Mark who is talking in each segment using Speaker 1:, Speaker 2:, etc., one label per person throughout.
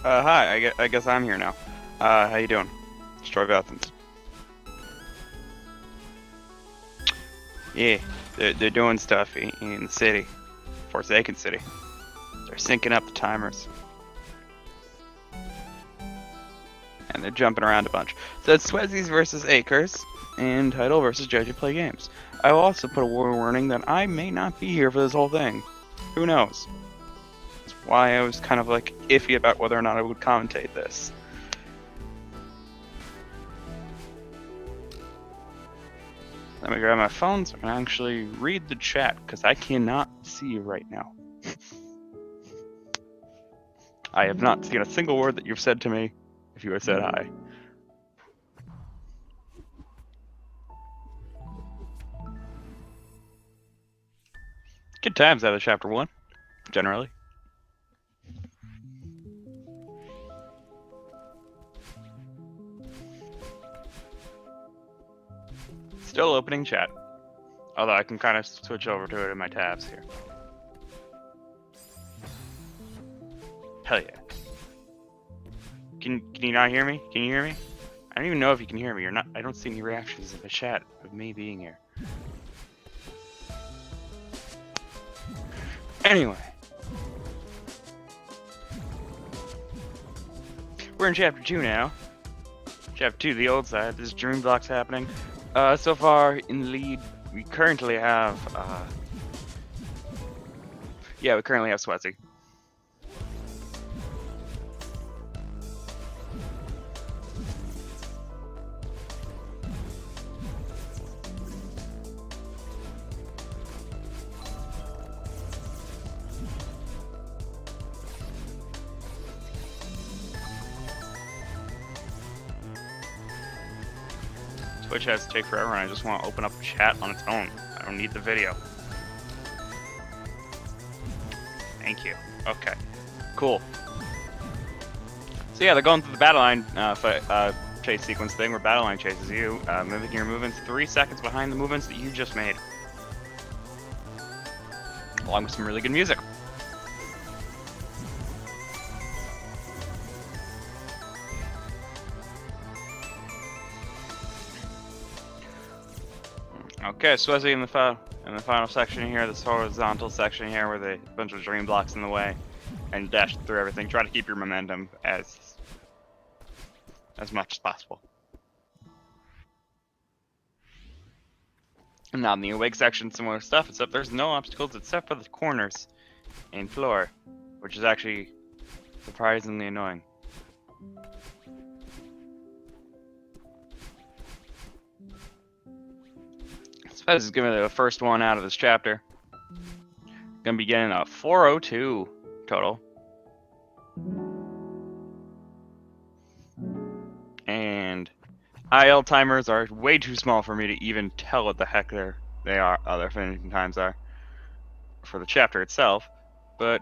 Speaker 1: Hi, I guess I'm here now. How you doing? Stroke Athens. Yeah, they're doing stuff in the city. Forsaken City. They're syncing up the timers. And they're jumping around a bunch. So it's Swesies versus Acres, and Tidal versus Jplaysgames. I will also put a warning that I may not be here for this whole thing. Who knows? That's why I was kind of like iffy about whether or not I would commentate this. Let me grab my phone so I can actually read the chat, because I cannot see you right now. I have not seen a single word that you've said to me if you have said hi. Good times out of chapter 1, generally. Still opening chat. Although I can kind of switch over to it in my tabs here. Hell yeah. Can you not hear me? Can you hear me? I don't even know if you can hear me or not. I don't see any reactions in the chat of me being here. Anyway. We're in chapter 2 now. Chapter 2, the old side. This dream block's happening. So far in the lead, we currently have, yeah, we currently have Swesie. Twitch has to take forever, and I just want to open up chat on its own. I don't need the video. Thank you. Okay. Cool. So yeah, they're going through the battle line chase sequence thing, where battle line chases you, mimicking your movements 3 seconds behind the movements that you just made. Along with some really good music. Okay, Swesie in the final section here, this horizontal section here, where the bunch of dream blocks in the way, and dash through everything. Try to keep your momentum as much as possible. And now in the awake section, similar stuff, except there's no obstacles except for the corners and floor, which is actually surprisingly annoying. This is gonna be the first one out of this chapter. Gonna be getting a 402 total. And IL timers are way too small for me to even tell what the heck their finishing times are for the chapter itself. But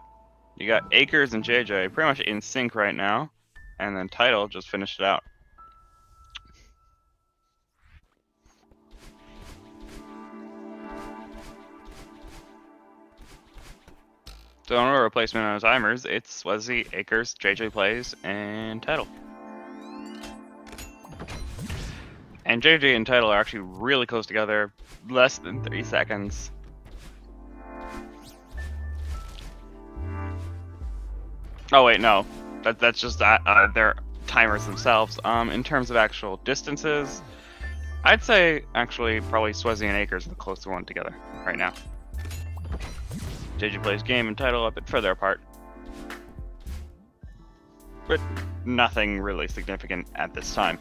Speaker 1: you got Acres and JJ pretty much in sync right now, and then Tidal just finished it out. So in order of replacement on timers, it's Swesie, Acres, JJ Plays, and Tidal. And JJ and Tidal are actually really close together, less than 30 seconds. Oh wait, no, that's just their timers themselves. In terms of actual distances, I'd say actually probably Swesie and Acres are the closer one together right now. Jplaysgames and Tidal a bit further apart, but nothing really significant at this time.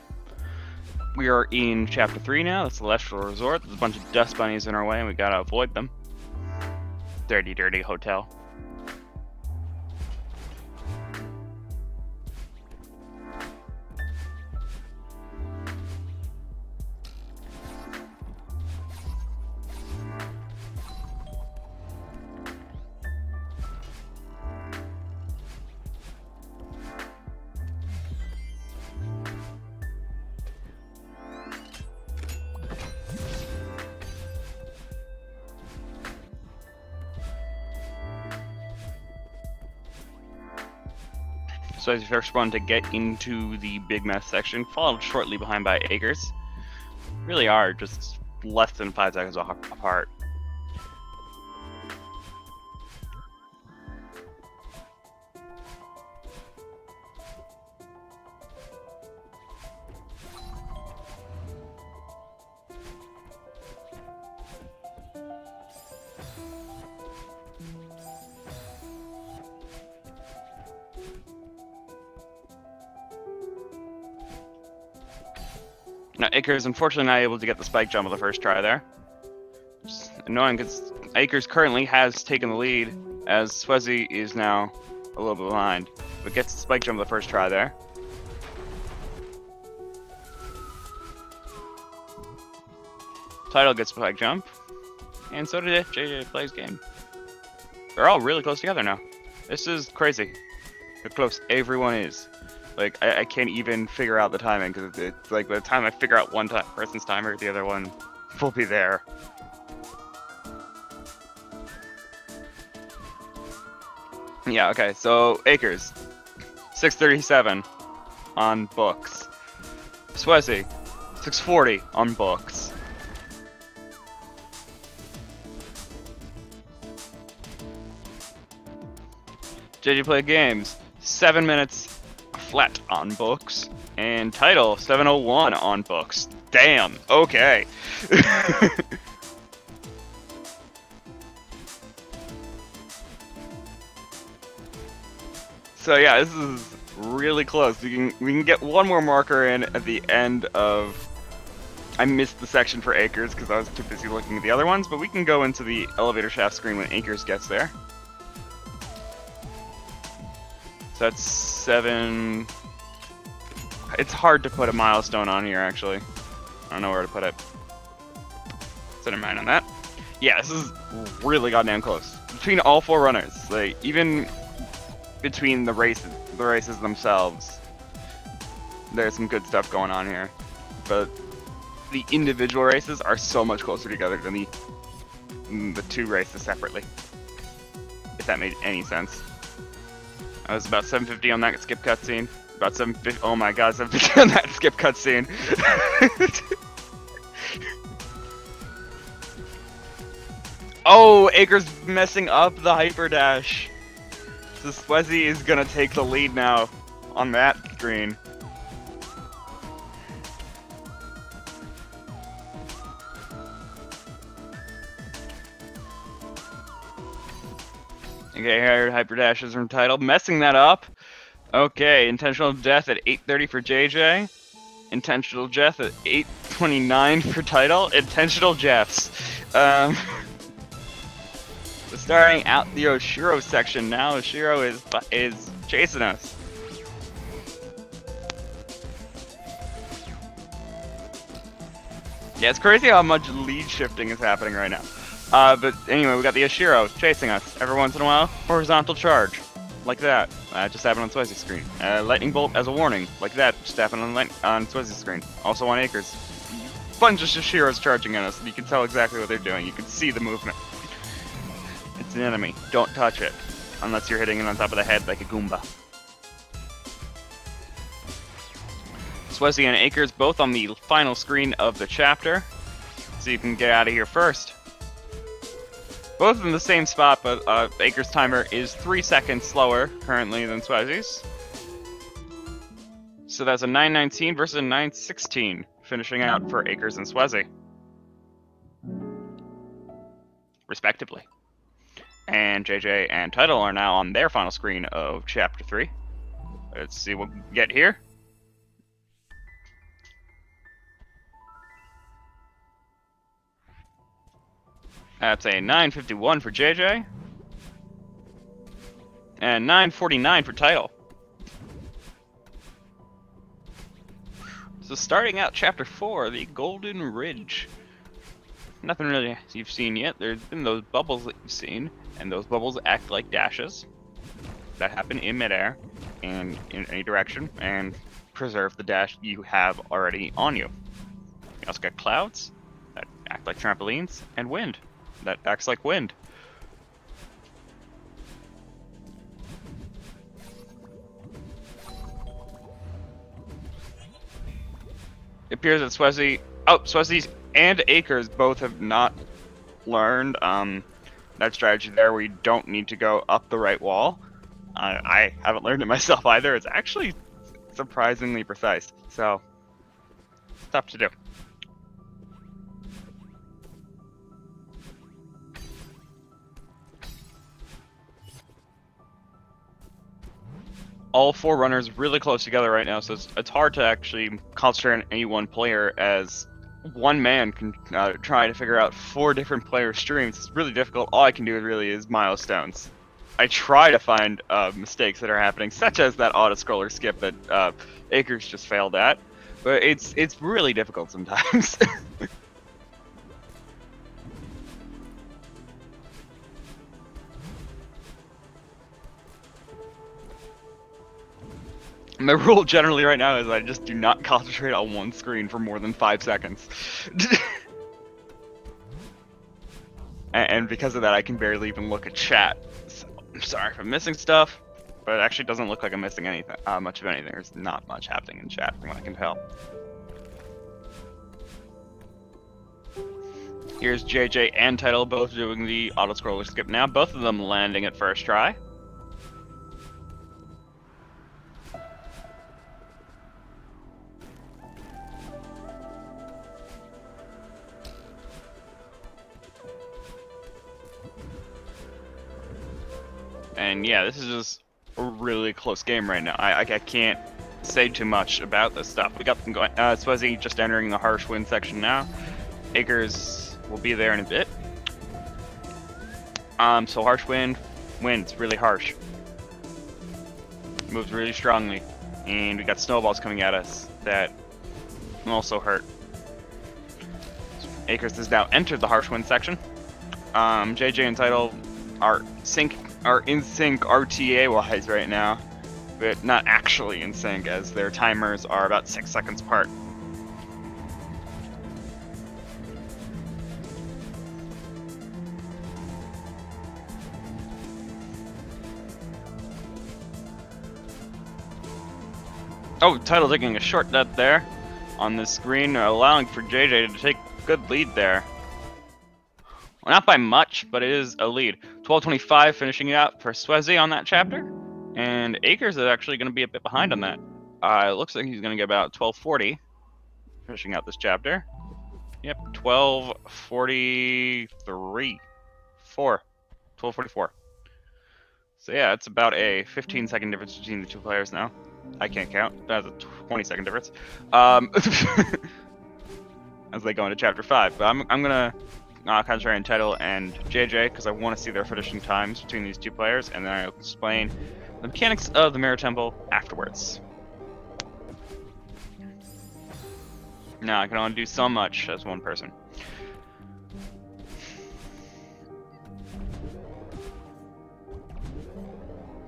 Speaker 1: We are in chapter 3 now, the Celestial Resort. There's a bunch of dust bunnies in our way and we gotta avoid them. Dirty, dirty hotel. Swesie's first one to get into the big mess section, followed shortly behind by Acres. Really are just less than 5 seconds apart. Now, Acres unfortunately not able to get the spike jump on the first try there. It's annoying because Acres currently has taken the lead, as Swesie is now a little bit behind, but gets the spike jump on the first try there. Tidal gets spike jump, and so did Jplaysgames. They're all really close together now. This is crazy how close everyone is. Like, I can't even figure out the timing, because it's like by the time I figure out one person's timer, the other one will be there. Yeah, okay, so Acres, 637 on books. Swesie, 640 on books. Jplaysgames, 7 minutes flat on books, and Tidal 701 on books. Damn. Okay. So yeah, this is really close. We can get one more marker in at the end of. I missed the section for Acres because I was too busy looking at the other ones, but we can go into the elevator shaft screen when Acres gets there. So that's 7. It's hard to put a milestone on here, actually. I don't know where to put it. So never mind on that. Yeah, this is really goddamn close. Between all 4 runners, like, even between the races themselves, there's some good stuff going on here. But the individual races are so much closer together than the 2 races separately. If that made any sense. I was about 750 on that skip cutscene. About 750. Oh my god, 750 on that skip cutscene. Oh, Acres messing up the hyper dash. So Swesie is gonna take the lead now on that screen. Okay, here hyper dashes from Tidal, messing that up. Okay, intentional death at 8:30 for JJ. Intentional death at 8:29 for Tidal. Intentional Jeffs. Starting out the Oshiro section now. Oshiro is chasing us. Yeah, it's crazy how much lead shifting is happening right now. But anyway, we got the Oshiro chasing us. Every once in a while, horizontal charge. Like that. Just happened on Swesie's screen. Lightning bolt as a warning. Like that. Just happened on Swesie's screen. Also on Acres. Bunch of Oshiros charging at us. You can tell exactly what they're doing. You can see the movement. It's an enemy. Don't touch it. Unless you're hitting it on top of the head like a Goomba. Swesie and Acres both on the final screen of the chapter. So you can get out of here first. Both in the same spot, but Acres' timer is 3 seconds slower currently than Swesie's. So that's a 9:19 versus a 9:16, finishing out for Acres and Swesie, respectively. And JJ and Tidal are now on their final screen of Chapter 3. Let's see what we get here. That's a 9:51 for JJ. And 9:49 for Tidal. So starting out Chapter 4, the Golden Ridge. Nothing really you've seen yet. There's been those bubbles that you've seen, and those bubbles act like dashes that happen in midair and in any direction, and preserve the dash you have already on you. You also got clouds that act like trampolines, and wind that acts like wind. It appears that Swesie and Acres both have not learned that strategy there where you don't need to go up the right wall. I haven't learned it myself either. It's actually surprisingly precise, so tough to do. All four runners really close together right now, so it's hard to actually concentrate on any one player, as one man can try to figure out four different player streams. It's really difficult. All I can do really is milestones. I try to find mistakes that are happening, such as that auto-scroller skip that Acres just failed at, but it's really difficult sometimes. My rule generally right now is I just do not concentrate on one screen for more than 5 seconds. And because of that, I can barely even look at chat. So, I'm sorry if I'm missing stuff, but it actually doesn't look like I'm missing anything, much of anything. There's not much happening in chat from what I can tell. Here's JJ and Tidal both doing the auto-scroller skip now, both of them landing at first try. And yeah, this is just a really close game right now. I can't say too much about this stuff. We got them going. Swesie just entering the harsh wind section now. Acres will be there in a bit. So harsh wind's really harsh. Moves really strongly, and we got snowballs coming at us that also hurt. Acres has now entered the harsh wind section. JJ and Tidal are in sync RTA wise right now, but not actually in sync, as their timers are about 6 seconds apart. Oh, Tidal taking a short nut there on the screen, allowing for JJ to take a good lead there. Well, not by much, but it is a lead. 12:25 finishing it out for Swesie on that chapter, and Acres is actually going to be a bit behind on that. It looks like he's going to get about 12:40 finishing out this chapter. Yep, 12:43. 12:44. So yeah, it's about a 15-second difference between the two players now. I can't count. That's a 20-second difference. As they go into chapter 5. But I'm gonna concentrate on Tidal and JJ because I want to see their finishing times between these two players, and then I'll explain the mechanics of the Mirror Temple afterwards. Now I can only do so much as one person.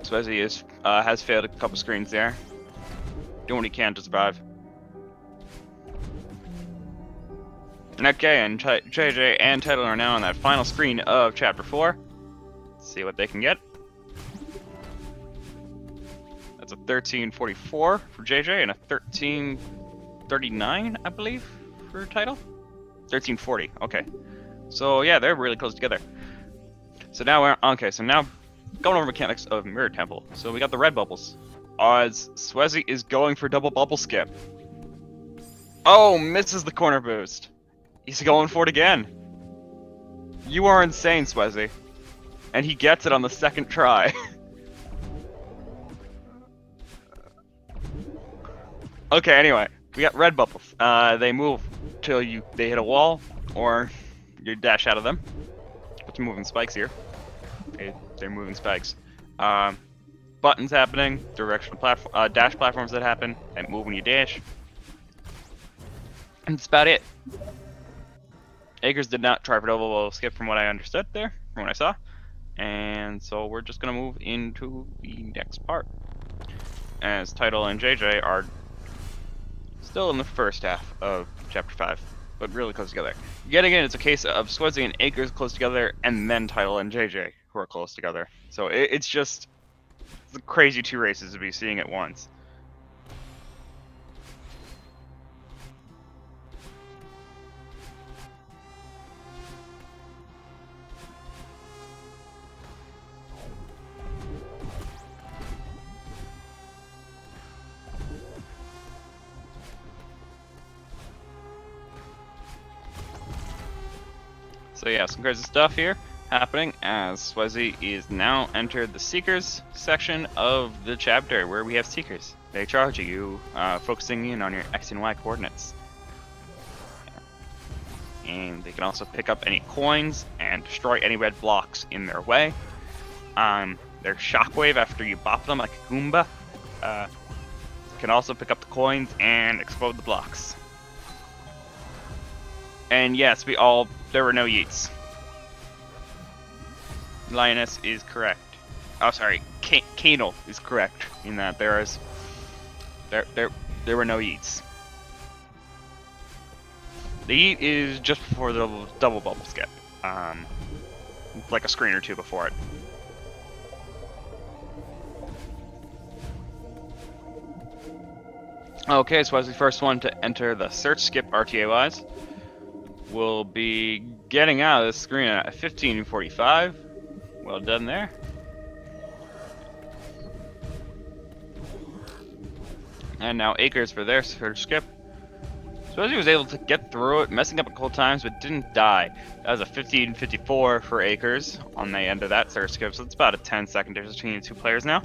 Speaker 1: Swesie has failed a couple screens there. Doing what he can to survive. Okay, and JJ and Tidal are now on that final screen of Chapter 4. Let's see what they can get. That's a 13:44 for JJ and a 13:39, I believe, for Tidal. 13:40. Okay. So yeah, they're really close together. So now we're okay. So now going over mechanics of Mirror Temple. So we got the red bubbles. As Swesie is going for double bubble skip. Oh, misses the corner boost. He's going for it again. You are insane, Swesie. And he gets it on the second try. Okay, anyway, we got red bubbles. They move till they hit a wall, or you dash out of them. What's moving spikes here? They're moving spikes. Buttons happening, directional platform, dash platforms that happen, and move when you dash. And that's about it. Acres did not try for double skip from what I understood there, from what I saw. And so we're just going to move into the next part. As Tidal and JJ are still in the first half of Chapter 5, but really close together. Yet again, it's a case of Swesie and Acres close together, and then Tidal and JJ who are close together. So it's just the crazy two races to be seeing at once. So yeah, some crazy stuff here happening as Swesie is now entered the Seekers section of the chapter where we have Seekers. They charge you, focusing in on your X and Y coordinates. And they can also pick up any coins and destroy any red blocks in their way. Their shockwave after you bop them like a Goomba. Can also pick up the coins and explode the blocks. And yes, there were no yeets. Lioness is correct. Oh, sorry, Canal is correct in that there were no yeets. The yeet is just before the double bubble skip, like a screen or two before it. Okay, so as the first one to enter the search skip RTA-wise, we'll be getting out of the screen at 15:45. Well done there. And now Acres for their search skip. Swesie was able to get through it, messing up a couple times, but didn't die. That was a 15:54 for Acres on the end of that search skip, so it's about a 10-second difference between the two players now.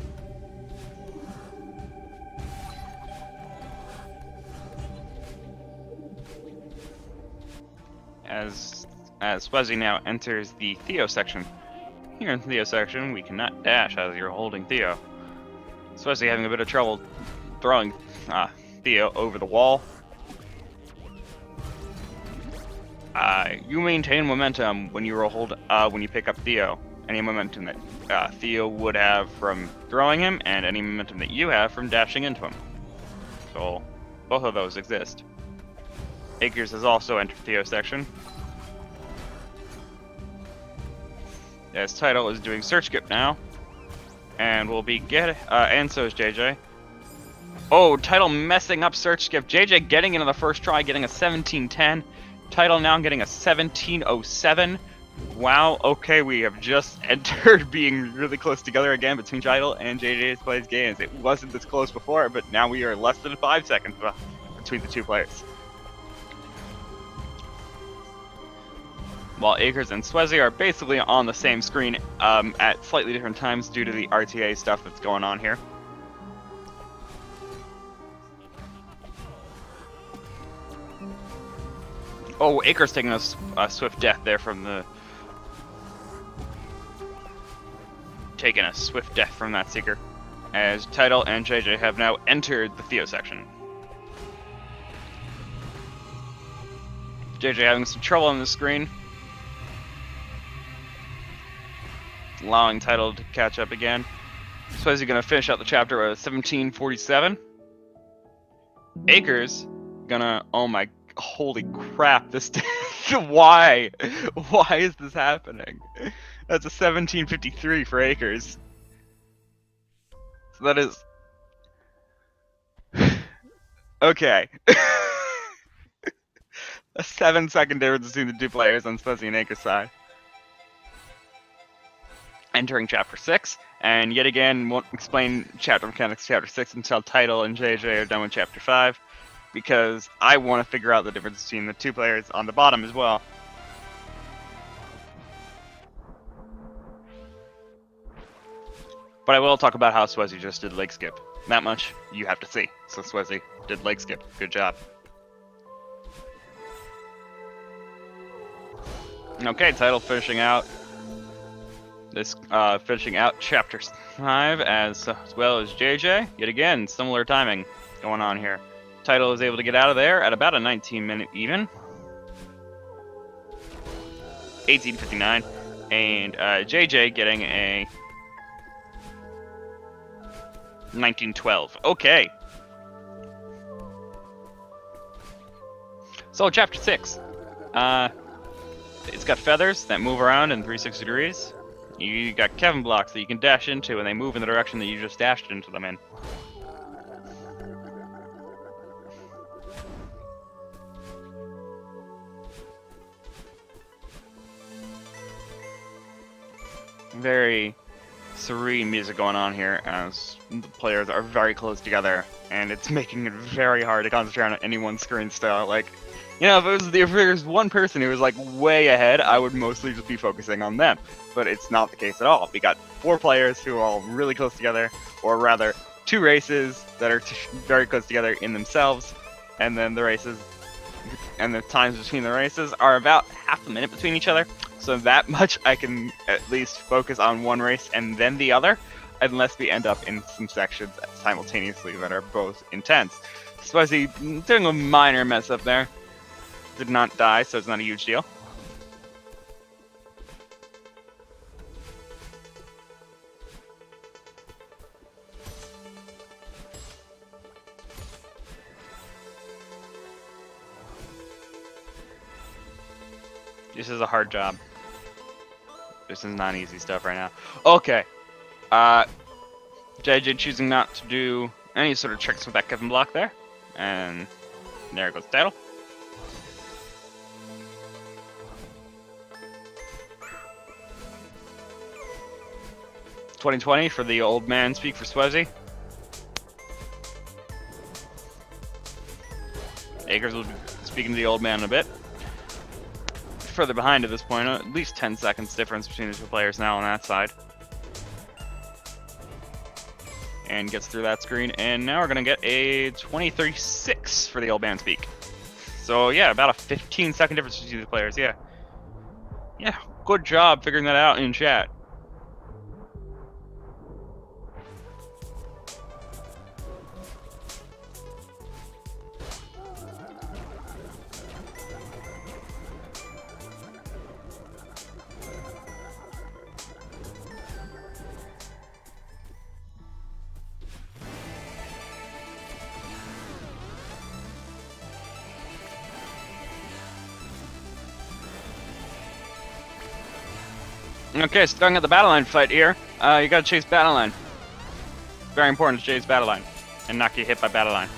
Speaker 1: As Swesie now enters the Theo section. Here in the Theo section, we cannot dash as you're holding Theo. Swesie having a bit of trouble throwing Theo over the wall. You maintain momentum when you when you pick up Theo. Any momentum that Theo would have from throwing him, and any momentum that you have from dashing into him. So both of those exist. Acres has also entered Theo section. As Tidal is doing search skip now, and we'll be and so is JJ. Oh, Tidal messing up search skip. JJ getting into the first try, getting a 17:10. Tidal now getting a 17:07. Wow. Okay, we have just entered being really close together again between Tidal and Jplaysgames. It wasn't this close before, but now we are less than 5 seconds between the two players. While Acres and Swesie are basically on the same screen at slightly different times due to the RTA stuff that's going on here. Oh, Acres taking a swift death there from the... Taking a swift death from that Seeker. As Tidal and JJ have now entered the Theo section. JJ having some trouble on the screen. Allowing Tidal to catch up again. Swesie gonna finish out the chapter with 17:47. Acres gonna... Oh my... Holy crap, this... Why? Why is this happening? That's a 17:53 for Acres. So that is... Okay. A 7-second difference between the two players on Swesie and Acres' side. Entering Chapter 6, and yet again, won't explain chapter mechanics Chapter 6 until Tidal and JJ are done with Chapter 5, because I want to figure out the difference between the two players on the bottom as well. But I will talk about how Swesie just did leg skip. That much you have to see. So Swesie did leg skip. Good job. Okay, Tidal finishing out Chapter 5 as well as JJ. Yet again, similar timing going on here. Tidal is able to get out of there at about a 19-minute even. 18:59. And JJ getting a 19:12. Okay. So Chapter 6. It's got feathers that move around in 360 degrees. You got Kevin blocks that you can dash into, and they move in the direction that you just dashed into them in. Very serene music going on here as the players are very close together, and it's making it very hard to concentrate on any one screen still. Like, You know, if there was one person who was like way ahead, I would mostly just be focusing on them. But it's not the case at all. We got 4 players who are all really close together, or rather, 2 races that are very close together in themselves, and then the races and the times between the races are about half a minute between each other. So that much I can at least focus on one race and then the other, unless we end up in some sections simultaneously that are both intense. Swesie doing a minor mess up there. Did not die, so it's not a huge deal. This is a hard job. This is not easy stuff right now. Okay. JJ choosing not to do any sort of tricks with that Kevin block there. And there goes Tidal. $20 for the old man speak for Swesie. Akers will be speaking to the old man in a bit. Further behind at this point, at least 10 seconds difference between the 2 players now on that side. And gets through that screen, and now we're gonna get a 20-36 for the old man speak. So yeah, about a 15-second difference between the players, yeah. Yeah, good job figuring that out in chat. Okay, starting at the battle line fight here. You gotta chase battle line. Very important to chase battle line and not get hit by battle line.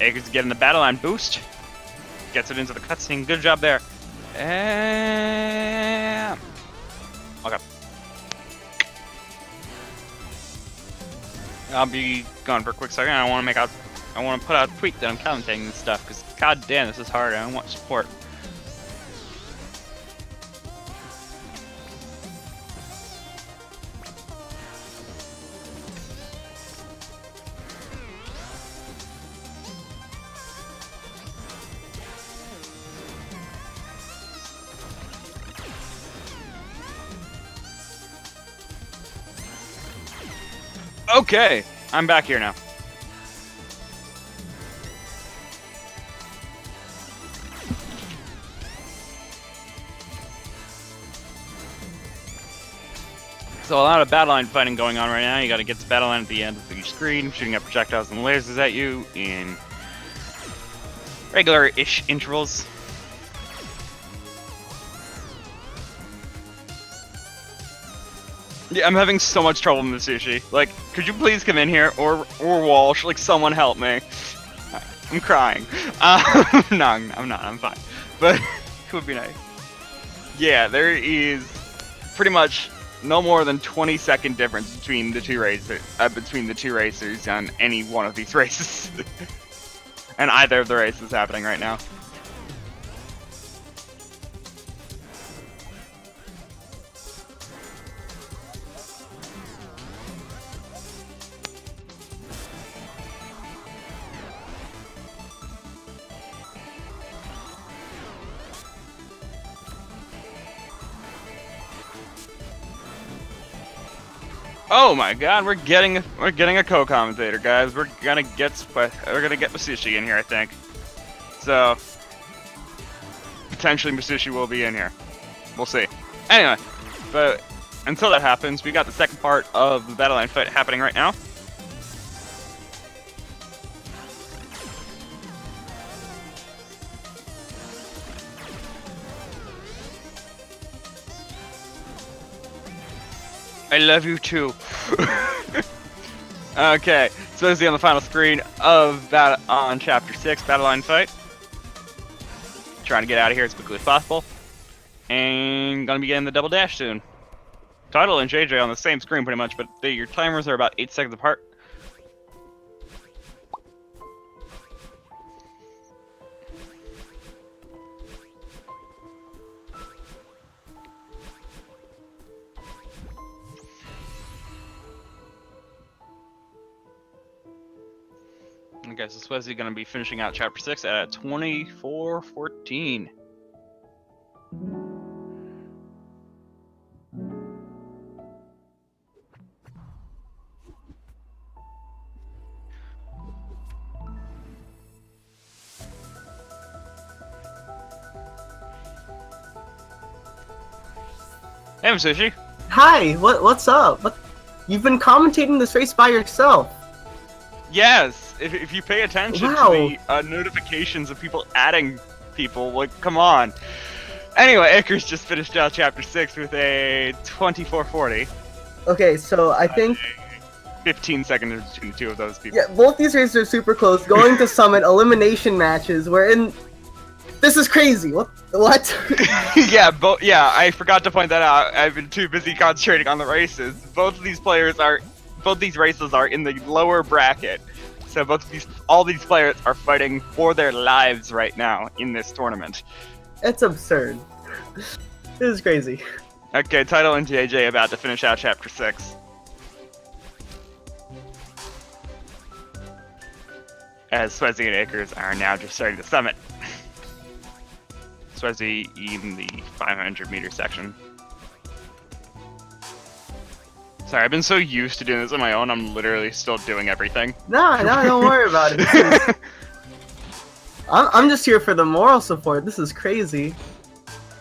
Speaker 1: Akers getting the battle line boost. Gets it into the cutscene. Good job there. And okay. I'll be gone for a quick second. I want to put out a tweet that I'm commentating this stuff because god damn, this is hard. I don't want support. Okay, I'm back here now. So a lot of battle line fighting going on right now. You gotta get the battle line at the end of each screen, shooting up projectiles and lasers at you in regular-ish intervals. Yeah, I'm having so much trouble with Sushi. Like, could you please come in here? Or Walsh, like, someone help me. I'm crying. No, I'm not, I'm fine. But, it would be nice. Yeah, there is pretty much no more than 20-second difference between the two racers on any one of these races. And either of the races happening right now. Oh my god, we're getting a co-commentator, guys. We're gonna get Masushi in here, I think. So potentially Masushi will be in here. We'll see. Anyway, but until that happens, we got the second part of the battle line fight happening right now. I love you too. Okay, Swesie on the final screen of on Chapter 6, Battle Line Fight. Trying to get out of here as quickly as possible. And gonna be getting the double dash soon. Tidal and JJ on the same screen pretty much, but your timers are about 8 seconds apart. Okay, so Swesie gonna be finishing out Chapter 6 at 24:14. Hey, Sushi.
Speaker 2: Hi, what's up? You've been commentating this race by yourself.
Speaker 1: Yes, if you pay attention to the notifications of people adding people, like, come on. Anyway, Akers just finished out Chapter 6 with a 24:40.
Speaker 2: Okay, so I think
Speaker 1: 15 seconds between the two of those people.
Speaker 2: Yeah, both these races are super close. Going to Summit elimination matches. This is crazy. What?
Speaker 1: Yeah, I forgot to point that out. I've been too busy concentrating on the races. Both these races are in the lower bracket. So all these players are fighting for their lives right now in this tournament.
Speaker 2: It's absurd. This is crazy.
Speaker 1: Okay, Tidal and JJ about to finish out Chapter 6. As Swesie and Akers are now just starting the summit. Swesie in the 500-meter section. Sorry, I've been so used to doing this on my own, I'm literally still doing everything.
Speaker 2: No, don't worry about it. I'm just here for the moral support. This is crazy.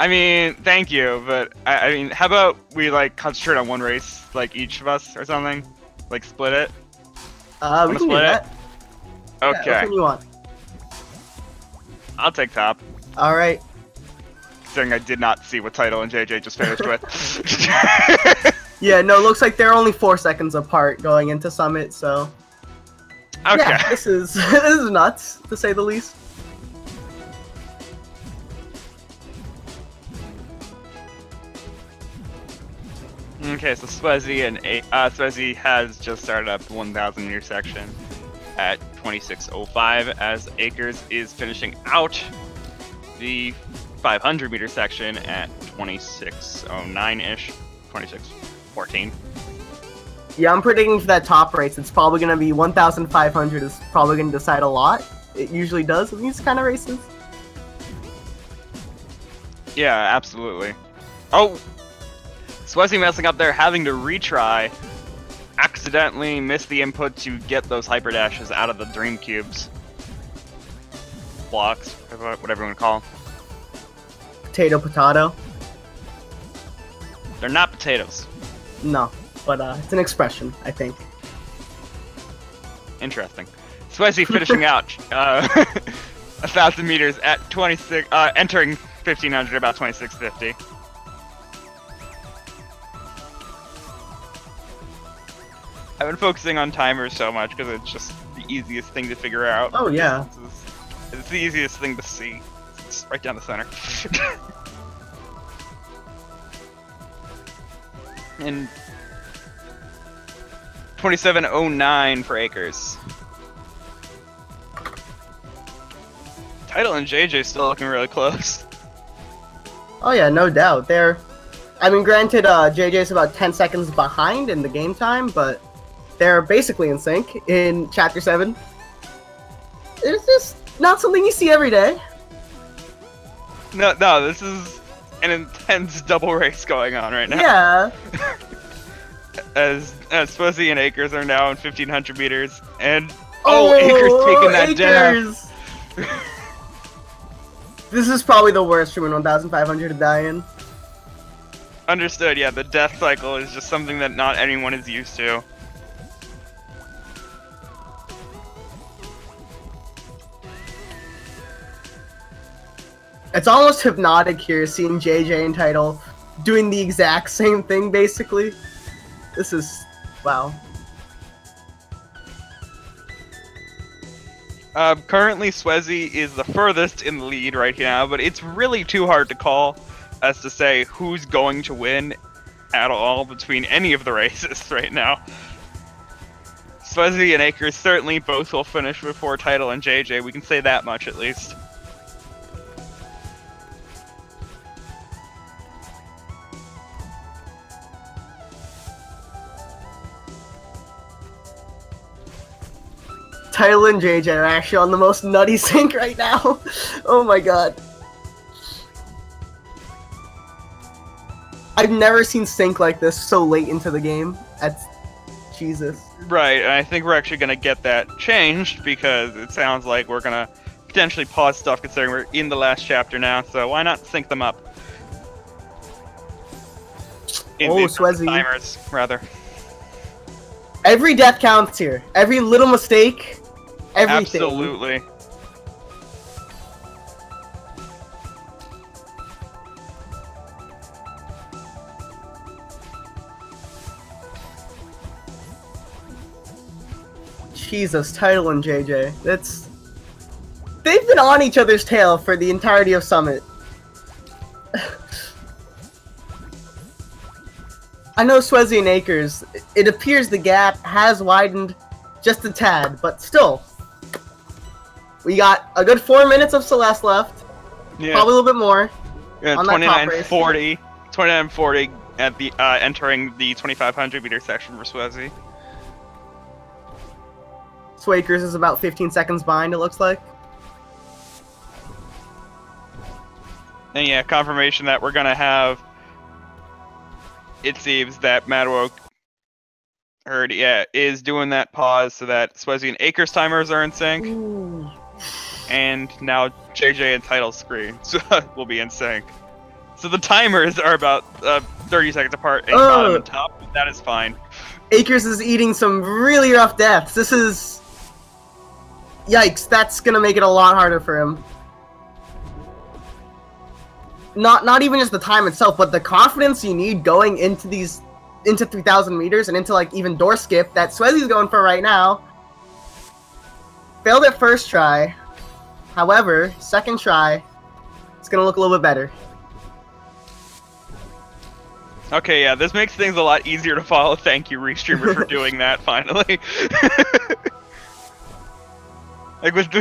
Speaker 1: I mean, thank you, but I mean, how about we like concentrate on one race, like each of us or something? Like split it?
Speaker 2: We can do that.
Speaker 1: Okay.
Speaker 2: Yeah, which one you want?
Speaker 1: I'll take top.
Speaker 2: Alright.
Speaker 1: Considering I did not see what Tidal and JJ just finished with.
Speaker 2: Yeah, no, looks like they're only 4 seconds apart going into Summit, so...
Speaker 1: Okay.
Speaker 2: Yeah, this is nuts, to say the least.
Speaker 1: Okay, so Swesie has just started up the 1,000-meter section at 26:05, as Akers is finishing out the 500-meter section at 26:09-ish, 26:14.
Speaker 2: Yeah, I'm predicting for that top race, it's probably going to be 1,500 is probably going to decide a lot. It usually does in these kind of races.
Speaker 1: Yeah, absolutely. Oh! Swesie messing up there, having to retry. Accidentally missed the input to get those hyper dashes out of the dream cubes. Blocks, whatever you want to call them.
Speaker 2: Potato.
Speaker 1: They're not potatoes.
Speaker 2: No, but it's an expression, I think.
Speaker 1: Interesting. Swesie finishing out 1,000 meters at 26, entering 1,500 about 26:50. I've been focusing on timers so much because it's just the easiest thing to figure out.
Speaker 2: Oh yeah.
Speaker 1: It's the easiest thing to see. It's right down the center. And 27:09 for Akers. Tidal and JJ still looking really close.
Speaker 2: Oh yeah, no doubt. Granted, JJ's about 10 seconds behind in the game time, but they're basically in sync in Chapter 7. It's just not something you see every day.
Speaker 1: No, this is an intense double race going on right now.
Speaker 2: Yeah.
Speaker 1: As Swesie and Akers are now in 1,500 meters, and Akers taking that
Speaker 2: Akers. Death. This is probably the worst from 1,500 to die in.
Speaker 1: Understood, yeah, the death cycle is just something that not anyone is used to.
Speaker 2: It's almost hypnotic here, seeing JJ and Tidal doing the exact same thing, basically. This is... wow.
Speaker 1: Currently, Swesie is the furthest in the lead right now, but it's really too hard to call as to say who's going to win at all between any of the races right now. Swesie and Akers certainly both will finish before Tidal and JJ, we can say that much at least.
Speaker 2: Tidal and JJ are actually on the most nutty sync right now. Oh my god. I've never seen sync like this so late into the game. That's... Jesus.
Speaker 1: Right, and I think we're actually going to get that changed because it sounds like we're going to potentially pause stuff considering we're in the last chapter now, so why not sync them up?
Speaker 2: Swesie.
Speaker 1: Timers, rather.
Speaker 2: Every death counts here. Every little mistake, everything.
Speaker 1: Absolutely.
Speaker 2: Jesus, Tidal and JJ. That's... They've been on each other's tail for the entirety of Summit. I know Swesie and Akers, it appears the gap has widened just a tad, but still. We got a good 4 minutes of Celeste left. Yeah. Probably a little bit more.
Speaker 1: Yeah, 29:40. 29:40 at the entering the 2,500 meter section for Swesie.
Speaker 2: Akers is about 15 seconds behind, it looks like.
Speaker 1: And yeah, confirmation that we're gonna have. It seems that Madwoke heard, yeah, is doing that pause so that Swesie and Akers timers are in sync. Ooh. And now JJ and Tidal screens will be in sync. So the timers are about 30 seconds apart in bottom and top, but that is fine.
Speaker 2: Akers is eating some really rough deaths. This is... Yikes, that's gonna make it a lot harder for him. Not even just the time itself, but the confidence you need going into 3,000 meters and into like even door skip that Swesie's going for right now. Failed at first try. However, second try, it's gonna look a little bit better.
Speaker 1: Okay, yeah, this makes things a lot easier to follow. Thank you, Restreamer, for doing that finally. Like with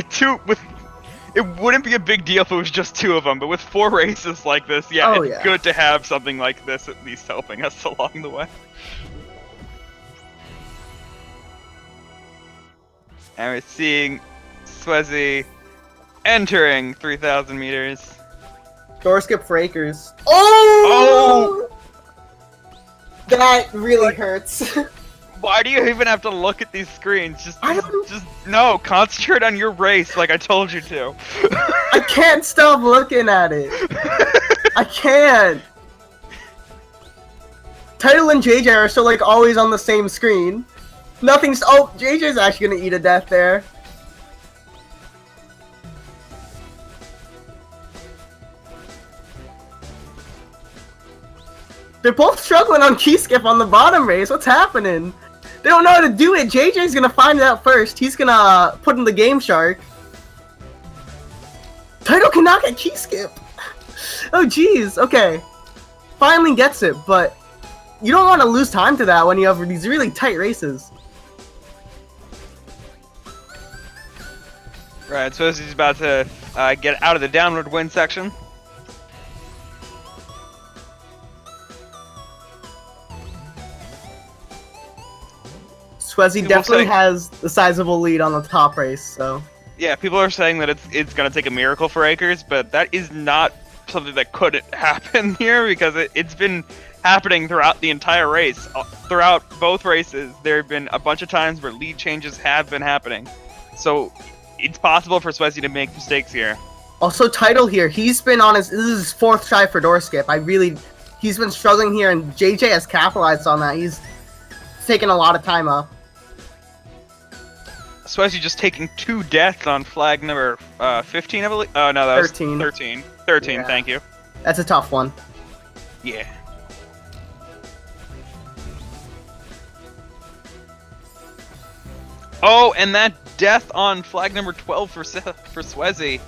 Speaker 1: it wouldn't be a big deal if it was just 2 of them, but with 4 races like this, yeah, it's good to have something like this at least helping us along the way. And we're seeing Swesie entering 3,000 meters.
Speaker 2: Door skip for Akers. Oh! That really hurts.
Speaker 1: Why do you even have to look at these screens? Just no, concentrate on your race like I told you to.
Speaker 2: I can't stop looking at it. I can't. Tidal and JJ are still like always on the same screen. Nothing's... Oh, JJ's actually gonna eat a death there. They're both struggling on key skip on the bottom race. What's happening? They don't know how to do it. JJ's gonna find it out first. He's gonna put in the Game Shark. Tidal cannot get key skip. Oh jeez. Okay. Finally gets it, but you don't want to lose time to that when you have these really tight races.
Speaker 1: Right, so he's about to get out of the downward wind section.
Speaker 2: Swesie definitely has the sizable lead on the top race, so...
Speaker 1: Yeah, people are saying that it's going to take a miracle for Akers, but that is not something that could happen here, because it's been happening throughout the entire race. Throughout both races, there have been a bunch of times where lead changes have been happening. So, it's possible for Swesie to make mistakes here.
Speaker 2: Also, Tidal here, he's been on this is his 4th try for door skip. He's been struggling here, and JJ has capitalized on that. He's taken a lot of time up.
Speaker 1: Swesie just taking 2 deaths on flag number 15, I believe. Oh, no, that
Speaker 2: 13.
Speaker 1: was 13. 13, yeah. Thank you.
Speaker 2: That's a tough one.
Speaker 1: Yeah. Oh, and that death on flag number 12 for Swesie.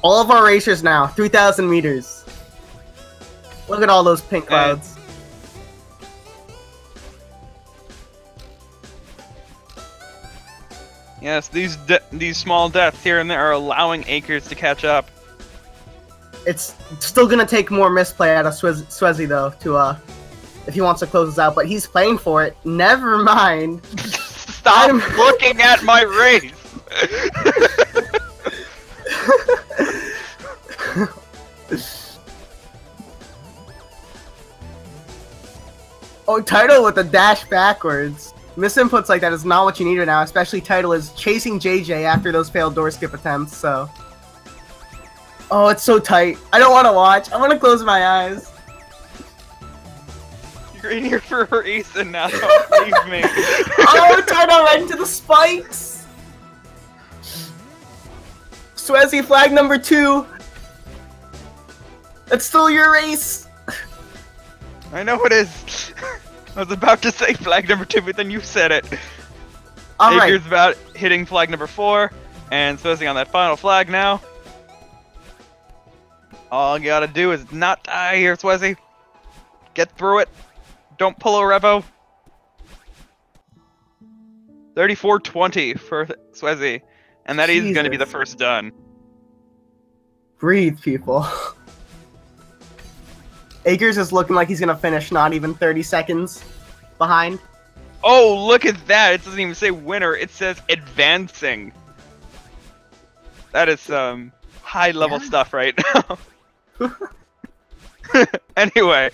Speaker 2: All of our racers now, 3,000 meters. Look at all those pink clouds.
Speaker 1: Yes, these small deaths here and there are allowing Akers to catch up.
Speaker 2: It's still gonna take more misplay out of Swesie though to if he wants to close this out, but he's playing for it. Never mind.
Speaker 1: Stop looking at my race!
Speaker 2: Oh, Tidal with the dash backwards. Misinputs like that is not what you need right now, especially Tidal is chasing JJ after those failed door skip attempts, so... Oh, it's so tight. I don't want to watch. I want to close my eyes.
Speaker 1: You're in here for a reason now, leave me.
Speaker 2: Oh, Tidal right into the spikes! Swesie, flag number 2. It's still your race.
Speaker 1: I know it is. I was about to say flag number 2, but then you said it.
Speaker 2: Alright.
Speaker 1: Akers about hitting flag number 4, and Swesie on that final flag now. All you gotta do is not die here, Swesie. Get through it. Don't pull a revo. 34-20 for Swesie, and that is gonna be the first done.
Speaker 2: Breathe, people. Akers is looking like he's gonna finish not even 30 seconds behind.
Speaker 1: Oh, look at that! It doesn't even say winner, it says advancing. That is some high-level stuff right now. Anyway,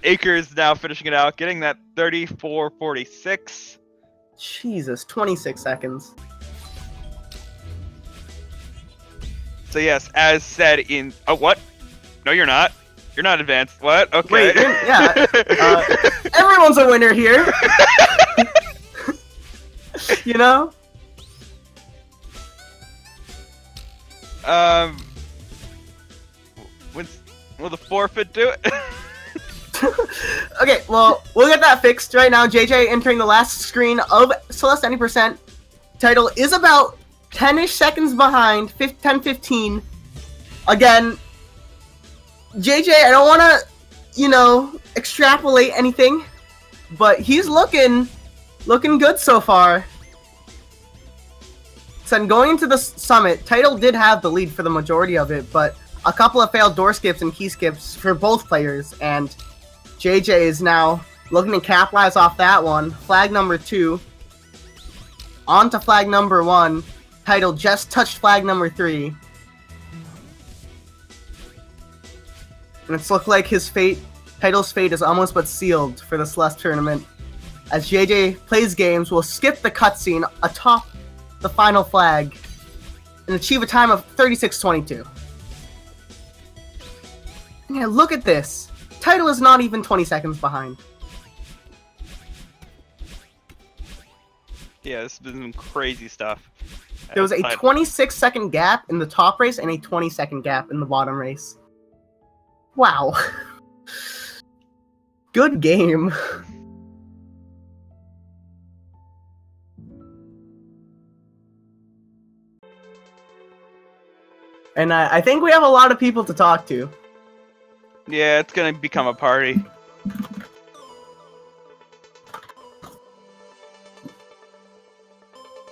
Speaker 1: Akers now finishing it out, getting that 34-46.
Speaker 2: Jesus, 26 seconds.
Speaker 1: So yes, as said in... Oh, what? No, you're not. You're not advanced. What? Okay.
Speaker 2: Wait, yeah. Everyone's a winner here. You know?
Speaker 1: Will the forfeit do it?
Speaker 2: Okay, well, we'll get that fixed right now. JJ entering the last screen of Celeste Any Percent. Tidal is about 10-ish seconds behind, 10-15. Again, JJ, I don't want to, you know, extrapolate anything, but he's looking good so far. So going into the summit, Tidal did have the lead for the majority of it, but a couple of failed door skips and key skips for both players, and JJ is now looking to capitalize off that one. Flag number 2. On to flag number 1. Tidal just touched flag number 3. And it's looked like his fate, Tidal's fate, is almost but sealed for the Celeste tournament, as Jplaysgames will skip the cutscene atop the final flag and achieve a time of 36:22. Yeah, look at this. Tidal is not even 20 seconds behind.
Speaker 1: Yeah, this has been some crazy stuff.
Speaker 2: There was a 26-second gap in the top race and a 20-second gap in the bottom race. Wow. Good game. And I think we have a lot of people to talk to.
Speaker 1: Yeah, it's gonna become a party.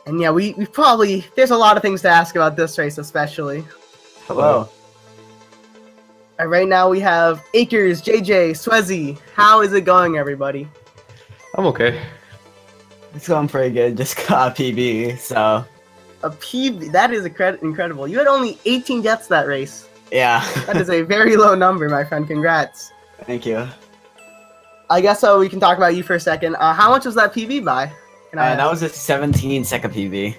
Speaker 2: And yeah, we probably... There's a lot of things to ask about this race, especially.
Speaker 3: Hello.
Speaker 2: Right now we have Akers, JJ, Swesie. How is it going, everybody?
Speaker 3: I'm okay. It's going pretty good. Just got a PB, so...
Speaker 2: A PB? That is incredible. You had only 18 deaths that race.
Speaker 3: Yeah.
Speaker 2: That is a very low number, my friend. Congrats.
Speaker 3: Thank you.
Speaker 2: I guess we can talk about you for a second. How much was that PB by?
Speaker 3: That was a 17-second PB.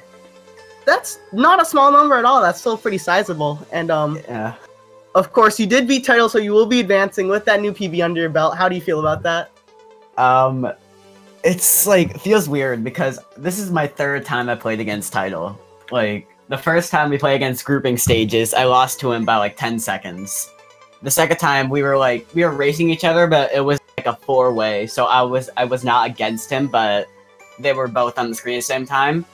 Speaker 2: That's not a small number at all. That's still pretty sizable. And
Speaker 3: yeah.
Speaker 2: Of course, you did beat Tidal, so you will be advancing with that new PB under your belt. How do you feel about that?
Speaker 3: It's like feels weird because this is my third time I played against Tidal. Like the first time we played against grouping stages, I lost to him by like 10 seconds. The second time we were racing each other, but it was like a 4-way, so I was not against him, but they were both on the screen at the same time,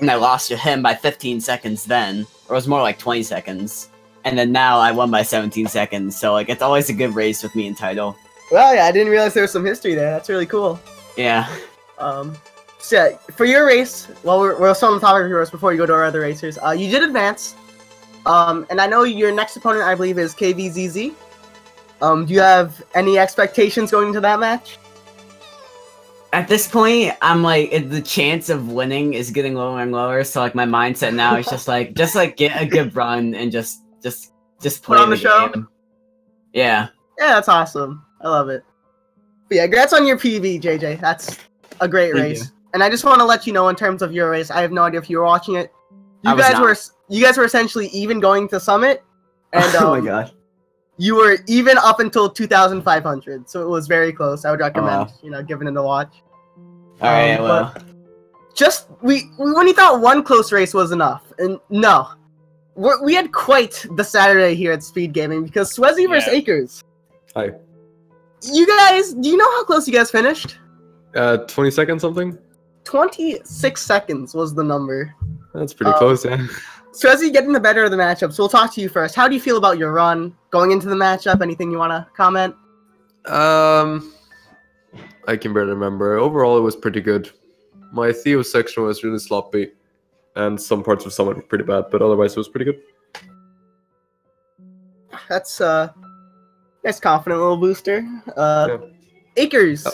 Speaker 3: and I lost to him by 15 seconds then, or it was more like 20 seconds. And then now I won by 17 seconds, so like it's always a good race with me and Tidal.
Speaker 2: Well, yeah, I didn't realize there was some history there. That's really cool.
Speaker 3: Yeah.
Speaker 2: So yeah, for your race, well, we're still on the topic of your race before you go to our other racers. You did advance, and I know your next opponent, I believe, is KVZZ. Do you have any expectations going into that match?
Speaker 3: At this point, I'm like, the chance of winning is getting lower and lower. So like, my mindset now is just like get a good run and just play
Speaker 2: on the show.
Speaker 3: game. Yeah.
Speaker 2: Yeah, that's awesome. I love it. But yeah, congrats on your PB, JJ. That's a great
Speaker 3: Thank
Speaker 2: race.
Speaker 3: you.
Speaker 2: And I just want to let you know, in terms of your race, I have no idea if you were watching it.
Speaker 3: I was not.
Speaker 2: You guys were essentially even going to Summit, and
Speaker 3: Oh my god.
Speaker 2: you were even up until 2,500. So it was very close. I would recommend giving it a watch.
Speaker 3: All right, well.
Speaker 2: Just we only thought one close race was enough, and no, we had quite the Saturday here at Speed Gaming, because Swesie versus Akers.
Speaker 4: Hi.
Speaker 2: You guys, do you know how close you guys finished?
Speaker 4: 20 seconds something?
Speaker 2: 26 seconds was the number.
Speaker 4: That's pretty close, yeah.
Speaker 2: Swesie getting the better of the matchup, so we'll talk to you first. How do you feel about your run going into the matchup? Anything you want to comment?
Speaker 4: I can barely remember. Overall, it was pretty good. My Theo section was really sloppy, and some parts of Summit were pretty bad, but otherwise it was pretty good.
Speaker 2: That's nice, confident little booster.
Speaker 4: Yeah.
Speaker 2: Akers,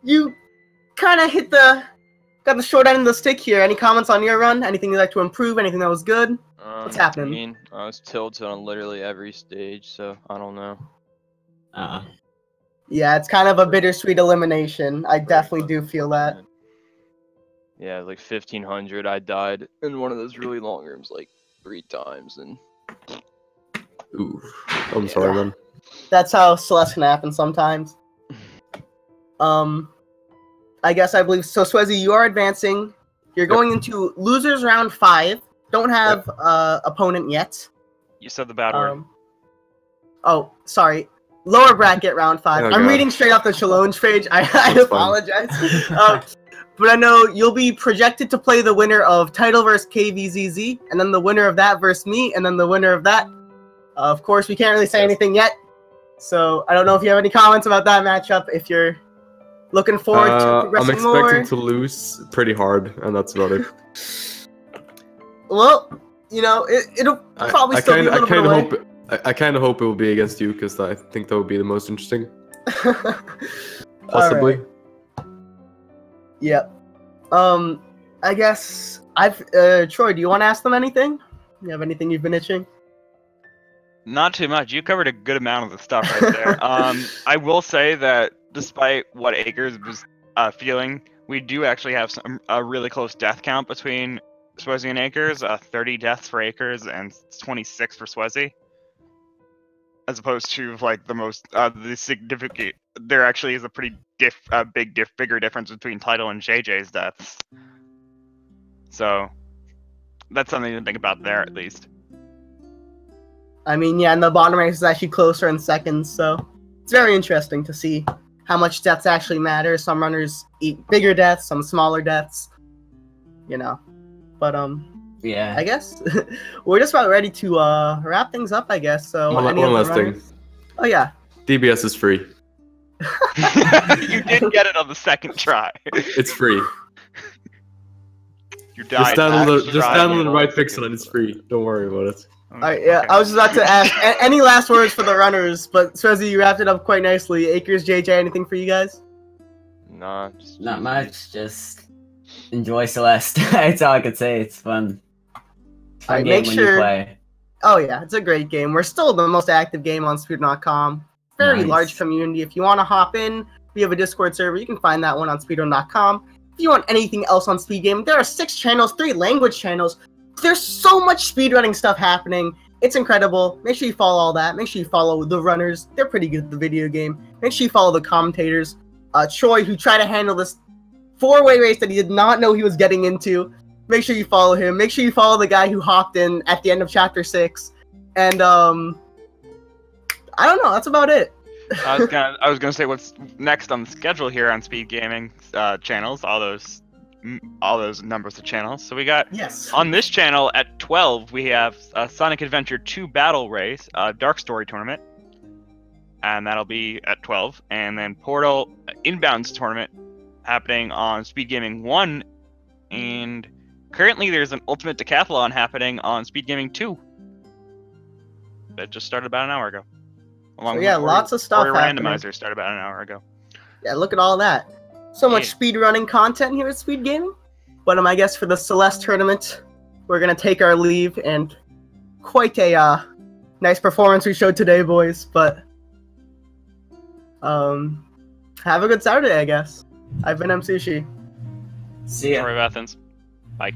Speaker 2: you kind of got the short end of the stick here. Any comments on your run? Anything you'd like to improve? Anything that was good? What's happening?
Speaker 5: I mean, I was tilted on literally every stage, so I don't know.
Speaker 2: Yeah, it's kind of a bittersweet elimination. I definitely do feel that.
Speaker 5: Yeah, like 1500, I died in one of those really long rooms like 3 times, and
Speaker 4: Ooh, I'm sorry, man.
Speaker 2: That's how Celeste can happen sometimes. I believe so. Swesie, you are advancing. You're going into losers round 5. Don't have opponent yet.
Speaker 1: You said the bad word.
Speaker 2: Oh, sorry. Lower bracket round 5.
Speaker 4: Oh,
Speaker 2: I'm
Speaker 4: God.
Speaker 2: reading straight off the challenge page. I apologize. But I know you'll be projected to play the winner of Tidal versus KVZZ, and then the winner of that versus me, and then the winner of that. Of course, we can't really say anything yet. So I don't know if you have any comments about that matchup. If you're looking forward to
Speaker 4: I'm
Speaker 2: progressing
Speaker 4: expecting to lose pretty hard, and that's about it.
Speaker 2: Well, it'll probably still be a little bit away.
Speaker 4: I kind of hope it will be against you, because I think that would be the most interesting. Possibly.
Speaker 2: Right. Yep. I guess Troy, do you want to ask them anything? You have anything you've been itching?
Speaker 1: Not too much. You covered a good amount of the stuff right there. I will say that despite what Akers was feeling, we do actually have a really close death count between Swesie and Akers. 30 deaths for Akers and 26 for Swesie. As opposed to like the significant, there actually is a pretty bigger difference between Tidal and JJ's deaths. So that's something to think about there, at least.
Speaker 2: I mean, yeah, and the bottom race is actually closer in seconds, so it's very interesting to see how much deaths actually matter. Some runners eat bigger deaths, some smaller deaths, But yeah, I guess we're just about ready to wrap things up, I guess. So
Speaker 4: One last thing.
Speaker 2: Oh yeah.
Speaker 4: DBS is free.
Speaker 1: You did get it on the second try.
Speaker 4: It's free.
Speaker 1: You died.
Speaker 4: Just download the right pixel and it's free. Don't worry about it.
Speaker 2: Alright, yeah, I was just about to ask any last words for the runners, but Swesie, you wrapped it up quite nicely. Akers, JJ, anything for you guys?
Speaker 5: Nah,
Speaker 3: not much. Just enjoy Celeste. That's all I could say. It's fun.
Speaker 2: Alright, make sure. Play. Oh yeah, it's a great game. We're still the most active game on Speedrun.com. Very large community. If you want to hop in, we have a Discord server. You can find that one on Speedrun.com. If you want anything else on Speed Game, there are 6 channels, 3 language channels. There's so much speedrunning stuff happening. It's incredible. Make sure you follow all that. Make sure you follow the runners. They're pretty good at the video game. Make sure you follow the commentators. Troy, who tried to handle this 4-way race that he did not know he was getting into. Make sure you follow him. Make sure you follow the guy who hopped in at the end of Chapter 6. And, I don't know. That's about it.
Speaker 1: I was gonna say what's next on the schedule here on Speed Gaming channels. All those numbers of channels. So we got on this channel at 12 we have Sonic Adventure 2 Battle Race, Dark Story Tournament, and that'll be at 12. And then Portal Inbounds Tournament happening on Speed Gaming 1, and currently there's an Ultimate Decathlon happening on Speed Gaming 2 that just started about an hour ago.
Speaker 2: Lots of stuff happening.
Speaker 1: Randomizer started about an hour ago.
Speaker 2: Yeah, look at all that. so much speed running content here at Speed Gaming. But I guess for the Celeste tournament, we're gonna take our leave, and quite a nice performance we showed today, boys. But have a good Saturday, I guess. I've been M Sushi.
Speaker 3: See ya.
Speaker 1: Sorry, Athens. Bye.